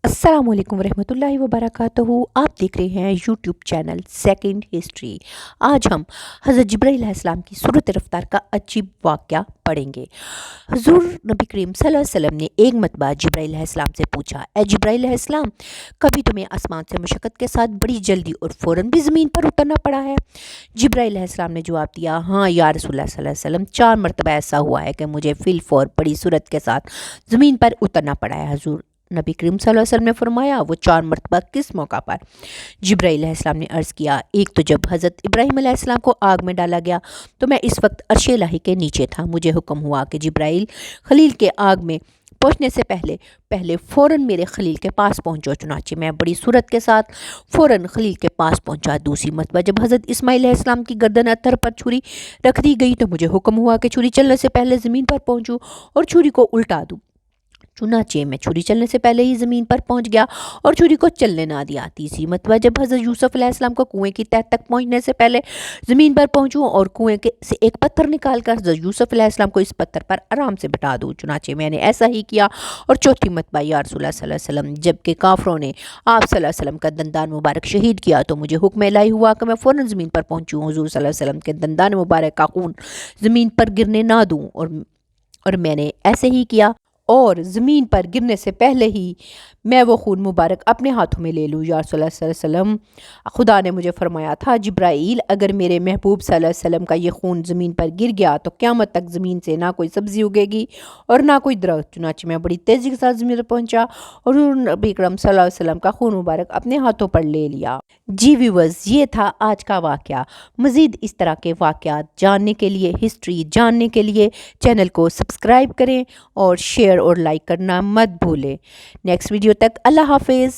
अस्सलामुअलैकुम वरहमतुल्लाहि वबरकातुहू। आप देख रहे हैं यूट्यूब चैनल सेकंड हिस्ट्री। आज हम हज़रत जिब्राईल अलैहिस्सलाम की सूरत रफ्तार का अजीब वाक़या पढ़ेंगे। हुज़ूर नबी करीम सल्लल्लाहु अलैहि वसल्लम ने एक मरतबा जिब्राईल अलैहिस्सलाम से पूछा, ए जिब्राईल अलैहिस्सलाम, कभी तुम्हें आसमान से मशक्क़त के साथ बड़ी जल्दी और फ़ौरन भी ज़मीन पर उतरना पड़ा है? जिब्राईल अलैहिस्सलाम ने जवाब दिया, हाँ या रसूलल्लाह सल्लल्लाहु अलैहि वसल्लम, 4 मरतबा ऐसा हुआ है कि मुझे फिल फौर बड़ी सूरत के साथ ज़मीन पर उतरना पड़ा है। हुज़ूर नबी करीम सल्लल्लाहु अलैहि वसल्लम ने फरमाया, वो 4 मरतबा किस मौका पर? जिब्राईल अलैहिस्सलाम ने अर्ज़ किया, एक तो जब हज़रत इब्राहीम अलैहिस्सलाम को आग में डाला गया तो मैं इस वक्त अर्श इलाही के नीचे था। मुझे हुक्म हुआ कि जिब्राईल खलील के आग में पहुँचने से पहले पहले फ़ौरन मेरे खलील के पास पहुँचो। चुनाचे मैं बड़ी सूरत के साथ फ़ौरन खलील के पास पहुँचा। दूसरी मरतबा जब हज़रत इस्माईल अलैहिस्सलाम की गर्दन अत्थर पर छुरी रख दी गई तो मुझे हुक्म हुआ कि छुरी चलने से पहले ज़मीन पर पहुँचूँ और छुरी को उल्टा दूँ। चुनाचे मैं छुरी चलने से पहले ही ज़मीन पर पहुंच गया और छुरी को चलने ना दिया। तीसरी मरतबा जब हज़रत यूसुफ अलैहिस्सलाम को कुएं की तह तक पहुंचने से पहले ज़मीन पर पहुंचूं और कुएं के से एक पत्थर निकाल कर हज़रत यूसुफ अलैहिस्सलाम को इस पत्थर पर आराम से बिठा दूँ। चुनाचे मैंने ऐसा ही किया। और चौथी मरतबा या रसूलुल्लाह सल्लल्लाहु अलैहि वसल्लम, जबकि काफरों ने आप सल्लल्लाहु अलैहि वसल्लम का दंदान मुबारक शहीद किया तो मुझे हुक्म इलाही हुआ कि मैं फ़ौरन ज़मीन पर पहुँचूँ, हुज़ूर सल्लल्लाहु अलैहि वसल्लम के दंदान मुबारक का खून ज़मीन पर गिरने ना दूँ। और मैंने ऐसे ही किया और ज़मीन पर गिरने से पहले ही मैं वो खून मुबारक अपने हाथों में ले लूँ। या रसूलुल्लाह सल्लल्लाहु अलैहि वसल्लम, खुदा ने मुझे फरमाया था, जिब्राईल, अगर मेरे महबूब सल्लल्लाहु अलैहि वसल्लम का ये खून ज़मीन पर गिर गया तो क़यामत तक ज़मीन से ना कोई सब्ज़ी उगेगी और ना कोई दरख्त। चुनांचे मैं बड़ी तेज़ी के साथ ज़मीन पर पहुँचा और नबी अकरम सल्लल्लाहु अलैहि वसल्लम का खून मुबारक अपने हाथों पर ले लिया। जी व्यूअर्स, ये था आज का वाक़या। मज़ीद इस तरह के वाक़यात जानने के लिए, हिस्ट्री जानने के लिए चैनल को सब्सक्राइब करें और शेयर और लाइक करना मत भूलें। नेक्स्ट वीडियो तक अल्लाह हाफिज़।